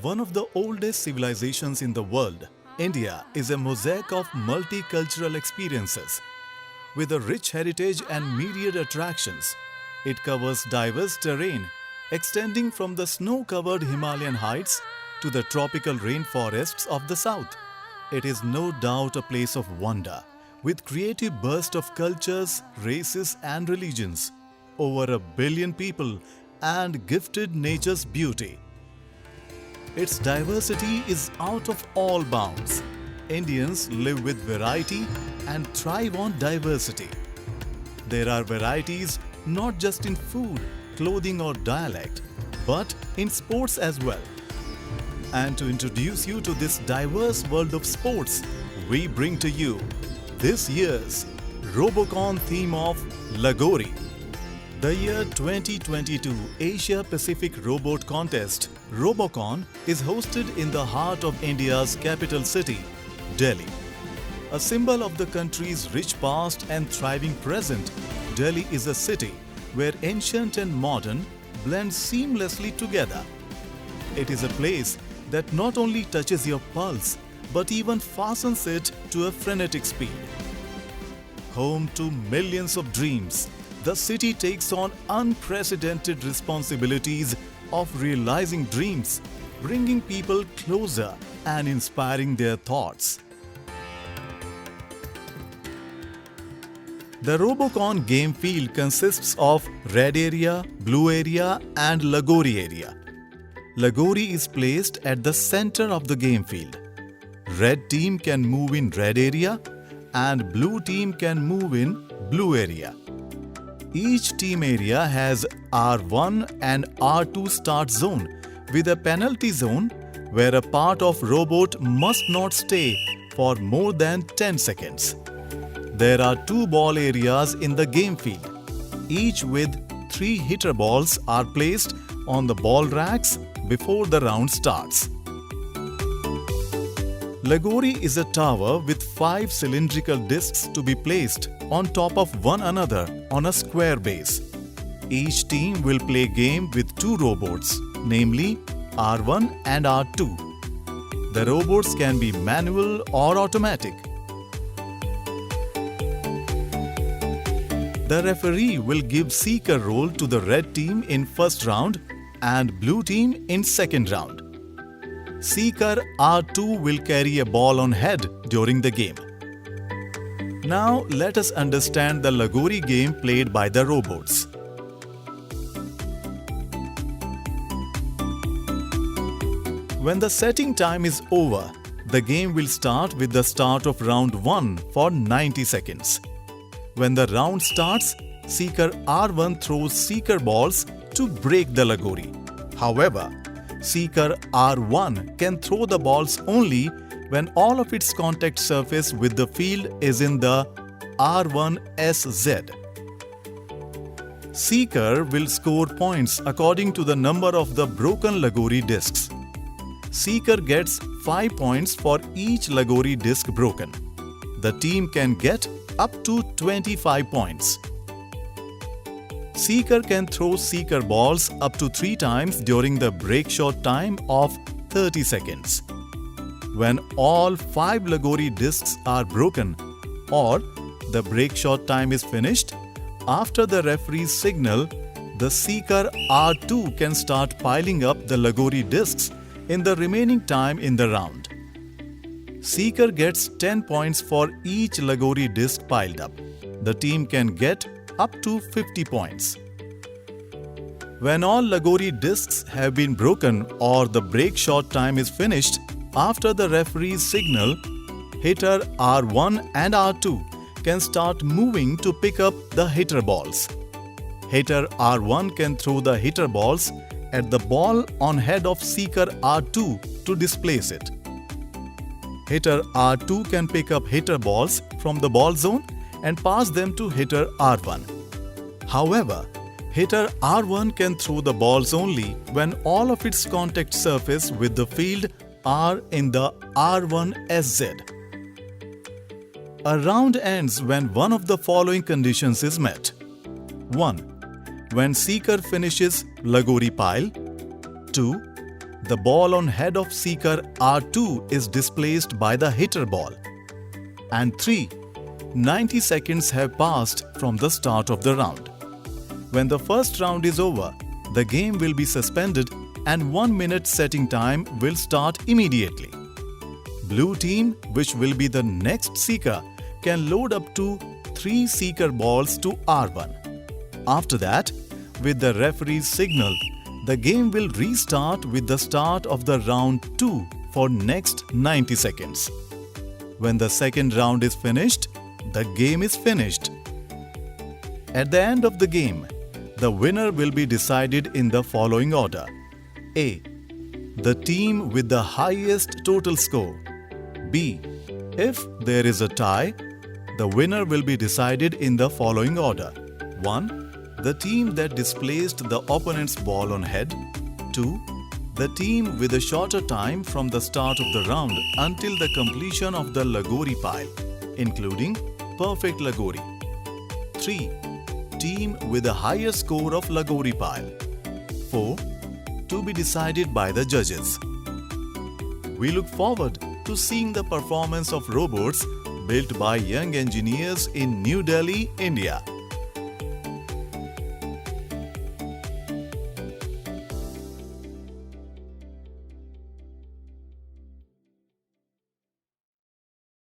One of the oldest civilizations in the world, India is a mosaic of multicultural experiences. With a rich heritage and myriad attractions, it covers diverse terrain, extending from the snow-covered Himalayan heights to the tropical rainforests of the south. It is no doubt a place of wonder, with creative burst of cultures, races and religions, over 1 billion people and gifted nature's beauty. Its diversity is out of all bounds. Indians live with variety and thrive on diversity. There are varieties not just in food, clothing or dialect, but in sports as well. And to introduce you to this diverse world of sports, we bring to you this year's Robocon theme of Lagori. The year 2022 Asia Pacific Robot Contest, Robocon, is hosted in the heart of India's capital city, Delhi. A symbol of the country's rich past and thriving present, Delhi is a city where ancient and modern blend seamlessly together. It is a place that not only touches your pulse, but even fastens it to a frenetic speed. Home to millions of dreams, the city takes on unprecedented responsibilities of realizing dreams, bringing people closer and inspiring their thoughts. The Robocon game field consists of Red Area, Blue Area and Lagori area. Lagori is placed at the center of the game field. Red team can move in Red area and Blue team can move in Blue area. Each team area has R1 and R2 start zone with a penalty zone where a part of robot must not stay for more than 10 seconds. There are 2 ball areas in the game field. Each with 3 hitter balls are placed on the ball racks before the round starts. Lagori is a tower with 5 cylindrical discs to be placed on top of one another on a square base. Each team will play game with 2 robots, namely R1 and R2. The robots can be manual or automatic. The referee will give seeker role to the red team in first round and blue team in second round. Seeker R2 will carry a ball on head during the game. Now let us understand the Lagori game played by the robots. When the setting time is over, the game will start with the start of round 1 for 90 seconds. When the round starts, Seeker R1 throws Seeker balls to break the Lagori. However, Seeker R1 can throw the balls only when all of its contact surface with the field is in the R1SZ. Seeker will score points according to the number of the broken Lagori discs. Seeker gets 5 points for each Lagori disc broken. The team can get up to 25 points. Seeker can throw Seeker balls up to 3 times during the break shot time of 30 seconds. When all 5 Lagori discs are broken or the break shot time is finished, after the referee's signal, the Seeker R2 can start piling up the Lagori discs in the remaining time in the round. Seeker gets 10 points for each Lagori disc piled up. The team can get up to 50 points. When all Lagori discs have been broken or the break shot time is finished, after the referee's signal, hitter R1 and R2 can start moving to pick up the hitter balls. Hitter R1 can throw the hitter balls at the ball on head of Seeker R2 to displace it. Hitter R2 can pick up hitter balls from the ball zone and pass them to hitter R1. However, hitter R1 can throw the balls only when all of its contact surface with the field are in the R1SZ. A round ends when one of the following conditions is met. 1. When Seeker finishes Lagori pile. 2. the ball on head of seeker R2 is displaced by the hitter ball. And 3. 90 seconds have passed from the start of the round. When the first round is over, the game will be suspended and 1 minute setting time will start immediately. Blue team, which will be the next seeker, can load up to 3 seeker balls to R1. After that, with the referee's signal, the game will restart with the start of the round 2 for next 90 seconds. When the second round is finished, the game is finished. At the end of the game, the winner will be decided in the following order. A. The team with the highest total score. B. If there is a tie, the winner will be decided in the following order. 1. The team that displaced the opponent's ball on head. 2. The team with a shorter time from the start of the round until the completion of the Lagori pile, including perfect Lagori. 3. Team with a higher score of Lagori pile. 4. To be decided by the judges. We look forward to seeing the performance of robots built by young engineers in New Delhi, India.